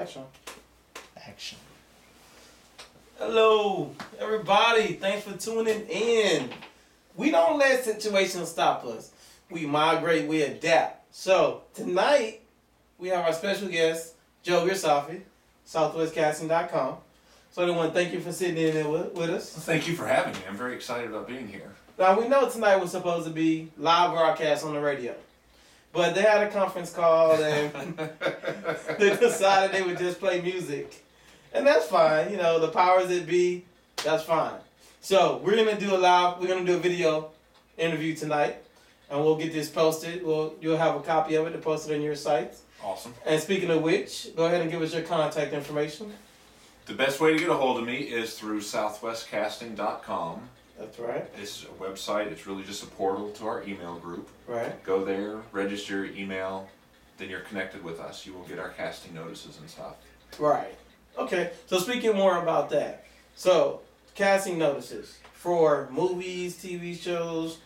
Action. Hello, everybody. Thanks for tuning in. We don't let situations stop us. We migrate, we adapt. So, tonight, we have our special guest, Joe Grisaffi, SouthwestCasting.com. So, I want to thank you for sitting in there with us. Thank you for having me. I'm very excited about being here. Now, we know tonight was supposed to be live broadcast on the radio. But they had a conference call and they decided they would just play music. And that's fine. You know, the powers that be, that's fine. So we're going to do a video interview tonight. And we'll get this posted. You'll have a copy of it to post it on your sites. Awesome. And speaking of which, go ahead and give us your contact information. The best way to get a hold of me is through southwestcasting.com. That's right. It's a website. It's really just a portal to our email group. Right. Go there, register your email, then you're connected with us. You will get our casting notices and stuff. Right. Okay. So speaking more about that. So, casting notices for movies, TV shows.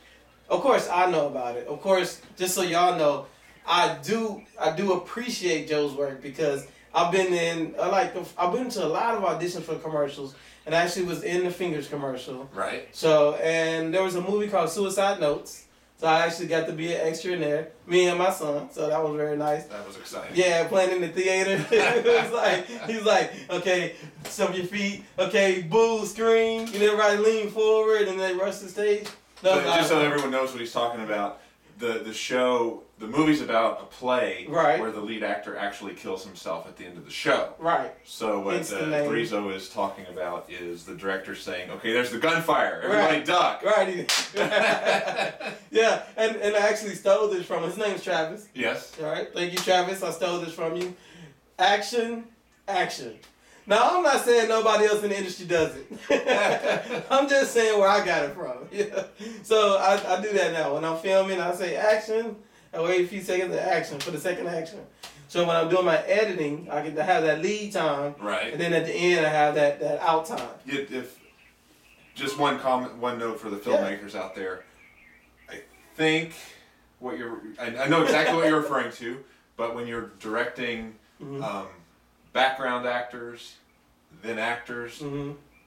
Of course, I know about it. Of course, just so y'all know, I do appreciate Joe's work because I've been to a lot of auditions for commercials, and I actually was in the Fingers commercial. Right. So, and there was a movie called Suicide Notes. So I actually got to be an extra in there, me and my son. So that was very nice. That was exciting. Yeah, playing in the theater. He's like, okay, stomp your feet. Okay, boo, scream. And everybody lean forward, and then rush the stage. Just so everyone knows what he's talking about, the movie's about a play where the lead actor actually kills himself at the end of the show. Right. So what ThreeZo is talking about is the director saying, okay, there's the gunfire, everybody duck. Right. Yeah, and I actually stole this from him. His name's Travis. Yes. All right, thank you, Travis. I stole this from you. Action. Now, I'm not saying nobody else in the industry does it. I'm just saying where I got it from. Yeah. So I do that now. When I'm filming, I say action. I wait a few seconds of action for the second action. So when I'm doing my editing, I get to have that lead time. Right. And then at the end, I have that out time. If just one note for the filmmakers out there. I think I know exactly what you're referring to, but when you're directing background actors, then actors,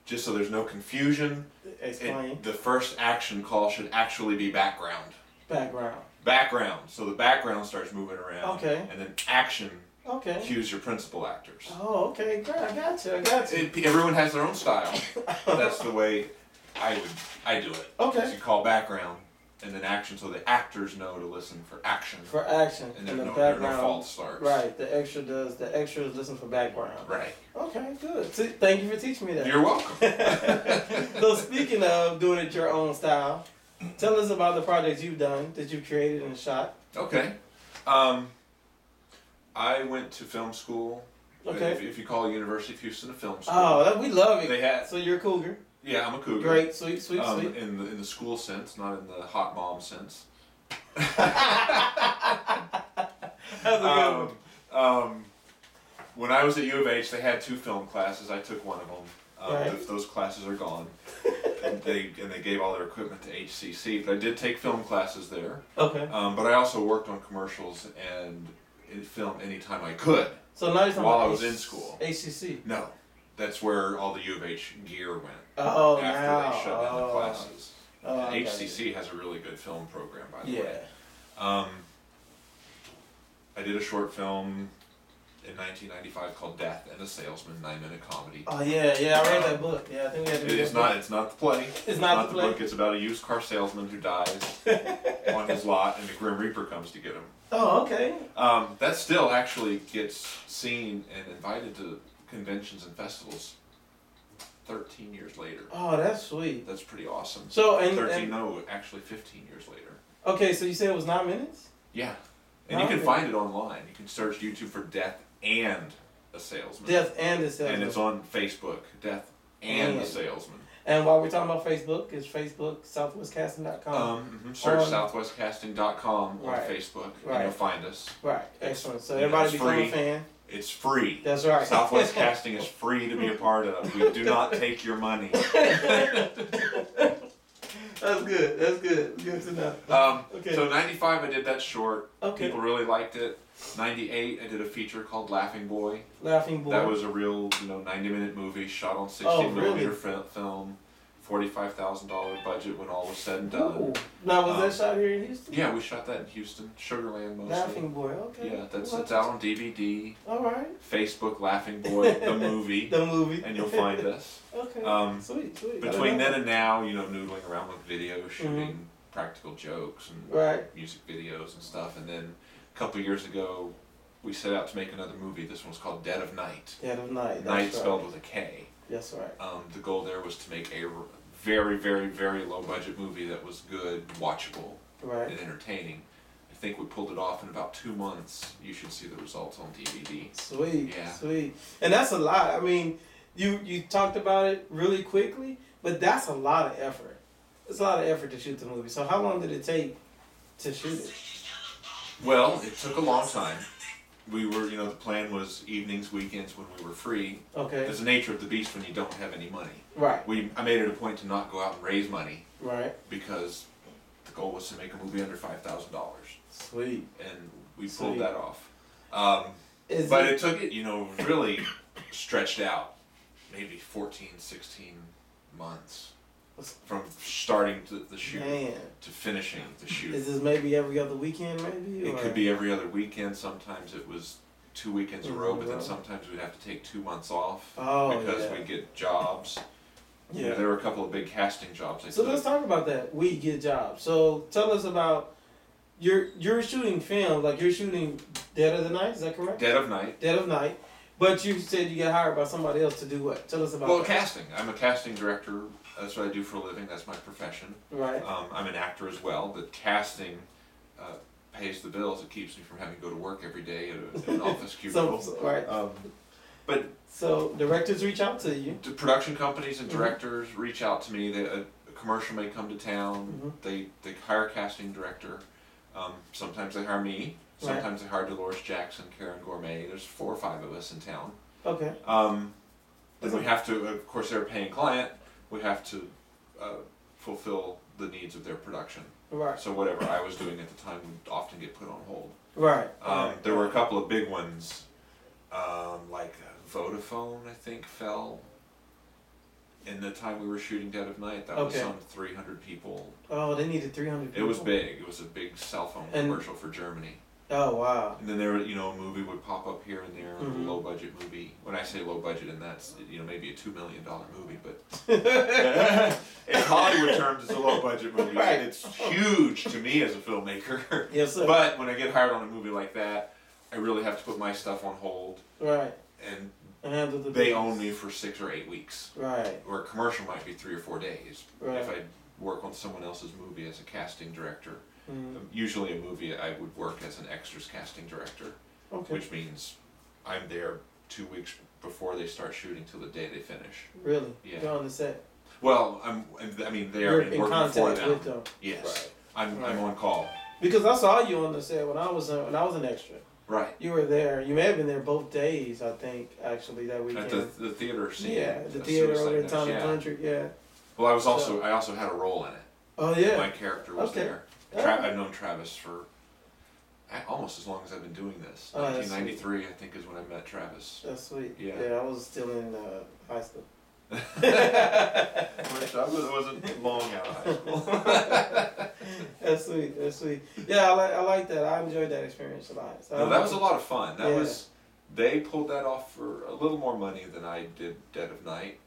just so there's no confusion, the first action call should actually be background. Background. So the background starts moving around. Okay. And then action cues your principal actors. Oh, okay. Great. I got you. Everyone has their own style. That's the way I do it. Okay. So you call background and then action, so the actors know to listen for action. And there background. No false starts. Right. The extras listen for background. Right. Okay, good. See, thank you for teaching me that. You're welcome. So speaking of doing it your own style, tell us about the projects you've done, that you've created and shot. Okay. I went to film school. Okay. If you call University of Houston a film school. Oh, we love it. So you're a cougar. Yeah, I'm a cougar. Great, sweet. In the school sense, not in the hot mom sense. That's a good one. When I was at U of H, they had 2 film classes. I took one of them. Those classes are gone. and they gave all their equipment to HCC. But I did take film classes there. Okay. But I also worked on commercials and in film anytime I could. So now you're talking while about I was in school. HCC. No, that's where all the U of H gear went. Oh, after they shut down the classes. HCC has a really good film program, by the way. I did a short film in 1995 called Death and a Salesman, 9-minute comedy. Oh yeah, I read that book. Yeah, I think we had to read It's not the play. It's not the play. book. It's about a used car salesman who dies on his lot, and the Grim Reaper comes to get him. Oh, okay. That still actually gets seen and invited to conventions and festivals 13 years later. Oh, that's sweet. That's pretty awesome. So, actually 15 years later. Okay, so you said it was 9 minutes? Yeah. And you can find it online. You can search YouTube for Death and a Salesman. Death and a Salesman. And it's on Facebook, Death and a Salesman. And while we're talking about Facebook, it's Facebook, SouthwestCasting.com. Search SouthwestCasting.com on Facebook, and you'll find us. Right, excellent. So everybody become a fan. It's free. That's right. Southwest Casting is free to be a part of. We do not take your money. That's good. That's good. Good to know. Okay. So 95, I did that short. Okay. People really liked it. 98, I did a feature called Laughing Boy. Laughing Boy. That was a real, 90-minute movie shot on 16mm film. $45,000 budget when all was said and done. Ooh. Now, was that shot here in Houston? Yeah, we shot that in Houston, Sugarland mostly. Laughing Boy, okay. Yeah, it's out on DVD. All right. Facebook, Laughing Boy, the movie. The movie. And you'll find us. Okay. Sweet. Between then and now, noodling around with videos, shooting practical jokes and music videos and stuff. And then a couple years ago, we set out to make another movie. This one was called Dead of Night. Dead of Night. Night spelled with a K. That's right. The goal there was to make a very, very, very low budget movie that was good, watchable, and entertaining. I think we pulled it off in about 2 months. You should see the results on DVD. Sweet. And that's a lot. I mean, you talked about it really quickly, but that's a lot of effort. It's a lot of effort to shoot the movie. So how long did it take to shoot it? Well, it took a long time. We were, the plan was evenings, weekends when we were free. Okay. It's the nature of the beast when you don't have any money. Right. I made it a point to not go out and raise money. Right. Because the goal was to make a movie under $5,000. Sweet. And we pulled that off. But it took it, really stretched out, maybe 14, 16 months. From starting the shoot to finishing the shoot. Is this maybe every other weekend, maybe? It could be every other weekend. Sometimes it was 2 weekends in a row, but then sometimes we'd have to take 2 months off because we'd get jobs. Yeah. There were a couple of big casting jobs. So let's talk about that. We get jobs. So tell us about you're shooting film, like you're shooting Dead of the Night. Is that correct? Dead of Night. Dead of Night. But you said you got hired by somebody else to do what? Tell us about that. Casting. I'm a casting director. That's what I do for a living. That's my profession. Right. I'm an actor as well, but casting pays the bills. It keeps me from having to go to work every day at an office cubicle. So directors reach out to you. The production companies and directors reach out to me. A commercial may come to town. They hire a casting director. Sometimes they hire me. Sometimes they hire Dolores Jackson, Karen Gourmet. There's 4 or 5 of us in town. Okay. Then we have to, of course, they're a paying client. We have to fulfill the needs of their production. Right. So whatever I was doing at the time would often get put on hold. Right. There were a couple of big ones, like Vodafone, I think, fell in the time we were shooting Dead of Night. That was some 300 people. Oh, they needed 300 people? It was big. It was a big cell phone commercial for Germany. Oh, wow. And then there, a movie would pop up here and there, a low budget movie. When I say low budget, and that's, maybe a $2 million movie, but in Hollywood terms, it's a low budget movie. Right. And it's huge to me as a filmmaker. Yes, sir. But when I get hired on a movie like that, I really have to put my stuff on hold. Right. And they own me for 6 or 8 weeks. Right. Or a commercial might be 3 or 4 days. Right. If I work on someone else's movie as a casting director. Usually a movie I would work as an extras casting director, which means I'm there 2 weeks before they start shooting till the day they finish. Really? Yeah. You're on the set? Well, they're in working contact for them. with them. Yes. Right. I'm on call. Because I saw you on the set when I was an extra. Right. You were there. You may have been there both days, I think, actually, that weekend. At the theater scene. Yeah, the theater over in Town and Country, Well, I also had a role in it. Oh, yeah. My character was there. I've known Travis for almost as long as I've been doing this. 1993, I think, is when I met Travis. That's sweet. Yeah, I was still in high school. Which I wasn't long out of high school. That's sweet. Yeah, I like that. I enjoyed that experience a lot. So that was a lot of fun. They pulled that off for a little more money than I did Dead of Night.